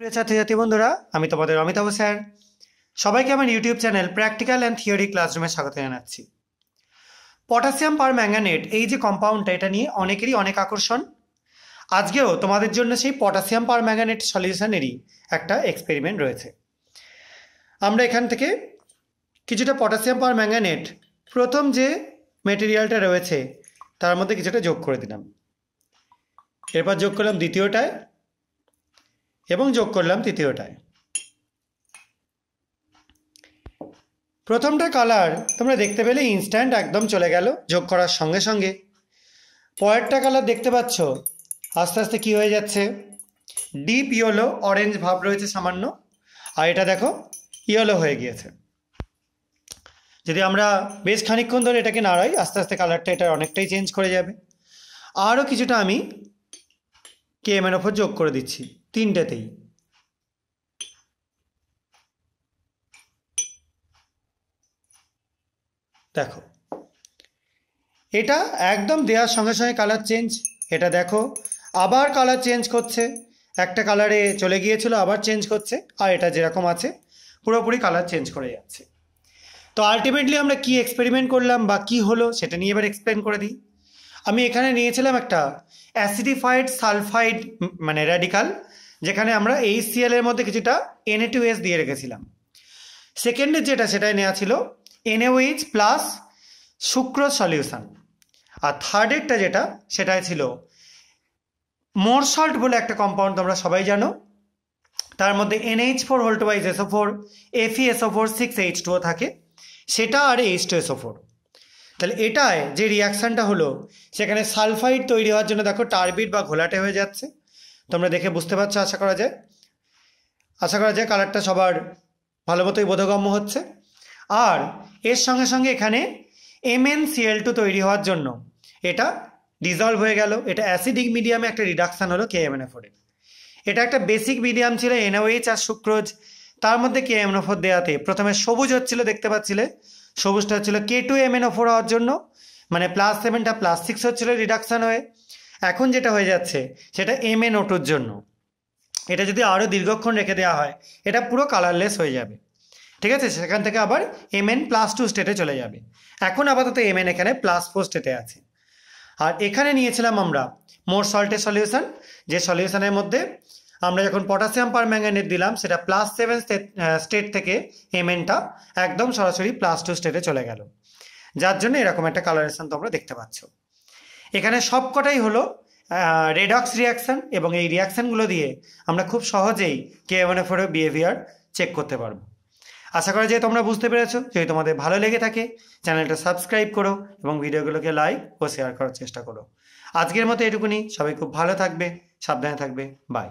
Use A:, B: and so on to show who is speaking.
A: প্রিয় ছাত্রছাত্রী বন্ধুরা, আমি তোমাদের অমিতাভ স্যার। সবাইকে আমার YouTube channel practical and theory ক্লাসরুমে স্বাগত জানাচ্ছি। পটাশিয়াম পার ম্যাঙ্গানেট এই যে কম্পাউন্ডটা, এটা নিয়ে অনেকেরই অনেক আকর্ষণ। আজকেও তোমাদের জন্য সেই পটাশিয়াম পার ম্যাঙ্গানেট সলিউশনেরই একটা এক্সপেরিমেন্ট রয়েছে। আমরা এখান থেকে কিছুটা পটাশিয়াম পার ম্যাঙ্গানেট প্রথম যে মেটেরিয়ালটা রয়েছে তার মধ্যে কিছুটা যোগ করে দিলাম। এরপর যোগ করলাম দ্বিতীয়টায় এবং যোগ করলাম তৃতীয়টায়। প্রথমটা কালার তোমরা দেখতে পেলে ইনস্ট্যান্ট একদম চলে গেল যোগ করার সঙ্গে সঙ্গে। পরেরটা কালার দেখতে পাচ্ছ আস্তে আস্তে কি হয়ে যাচ্ছে, ডিপ ইয়েলো অরেঞ্জ ভাব রয়েছে সামান্য, আর এটা দেখো ইয়েলো হয়ে গিয়েছে। যদি আমরা বেশ খানিকক্ষণ ধরে এটাকে নাড়াই আস্তে আস্তে কালারটা এটা অনেকটাই চেঞ্জ করে যাবে। আরও কিছুটা আমি কেএমের ওপর যোগ করে দিচ্ছি তিনটেতেই। দেখো এটা একদম দেওয়ার সঙ্গে সঙ্গে কালার চেঞ্জ। এটা দেখো আবার কালার চেঞ্জ করছে, একটা কালারে চলে গিয়েছিল আবার চেঞ্জ করছে, আর এটা যেরকম আছে পুরোপুরি কালার চেঞ্জ করে যাচ্ছে। তো আলটিমেটলি আমরা কি এক্সপেরিমেন্ট করলাম বা কি হলো সেটা নিয়ে এবার এক্সপ্লেন করে দিই। আমি এখানে নিয়েছিলাম একটা অ্যাসিডিফাইড সালফাইড মানে র্যাডিকাল, যেখানে আমরা HCl এর মধ্যে কিছুটা Na2S দিয়ে রেখেছিলাম। সেকেন্ডের যেটা সেটাই নেওয়া ছিল NaOH প্লাস সুক্রোজ সলিউশন। আর থার্ডেরটা যেটা সেটাই ছিল মোর সল্ট বলে একটা কম্পাউন্ড, তোমরা সবাই জানো। তার মধ্যে NH4 হোল্টওয়াইজ SO4 FeSO4 6H2O থাকে, সেটা আর H2SO4। তাহলে এটায় যে রিয়াকশানটা হলো সেখানে সালফাইড তৈরি হওয়ার জন্য দেখো টার্বিড বা ঘোলাটে হয়ে যাচ্ছে। তোমরা দেখে বুঝতে পারছো আশা করা যায় কালারটা সবার ভালো মতোই বোধগম্য হচ্ছে। আর এর সঙ্গে সঙ্গে এখানে MnCl2 তৈরি হওয়ার জন্য এটা ডিজলভ হয়ে গেল। এটা অ্যাসিডিক মিডিয়ামে একটা রিডাকশান হলো KMnO4 এর। এটা একটা বেসিক মিডিয়াম ছিল NaOH আর সুক্রোজ, তার মধ্যে KMnO4 দেওয়াতে প্রথমে সবুজ হচ্ছিল, দেখতে পাচ্ছিলে সবুজটা হচ্ছিল K2MnO4 হওয়ার জন্য, মানে +7টা +6 হচ্ছিল রিডাকশান হয়ে। এখন যেটা হয়ে যাচ্ছে সেটা MnO2-র জন্য। এটা যদি আরও দীর্ঘক্ষণ রেখে দেওয়া হয় এটা পুরো কালারলেস হয়ে যাবে, ঠিক আছে। সেখান থেকে আবার Mn+2 স্টেটে চলে যাবে। এখন আপাতত Mn এখানে +4 স্টেটে আছে। আর এখানে নিয়েছিলাম আমরা মোর সল্টের সলিউশন, যে সলিউশনের মধ্যে আমরা যখন পটাশিয়াম পার ম্যাঙ্গানেট দিলাম সেটা +7 স্টেট থেকে Mnটা একদম সরাসরি +2 স্টেটে চলে গেল, যার জন্য এরকম একটা কালারেশন তোমরা দেখতে পাচ্ছ। এখানে সবকটাই হলো রেডক্স রিয়াকশান, এবং এই রিয়াকশানগুলো দিয়ে আমরা খুব সহজেই KMnO4 এর বিহেভিয়ার চেক করতে পারবো। আশা করা যায় তোমরা বুঝতে পেরেছো। যদি তোমাদের ভালো লেগে থাকে চ্যানেলটা সাবস্ক্রাইব করো এবং ভিডিওগুলোকে লাইক ও শেয়ার করার চেষ্টা করো। আজকের মতো এটুকুনি। সবাই খুব ভালো থাকবে, সাবধানে থাকবে। বাই।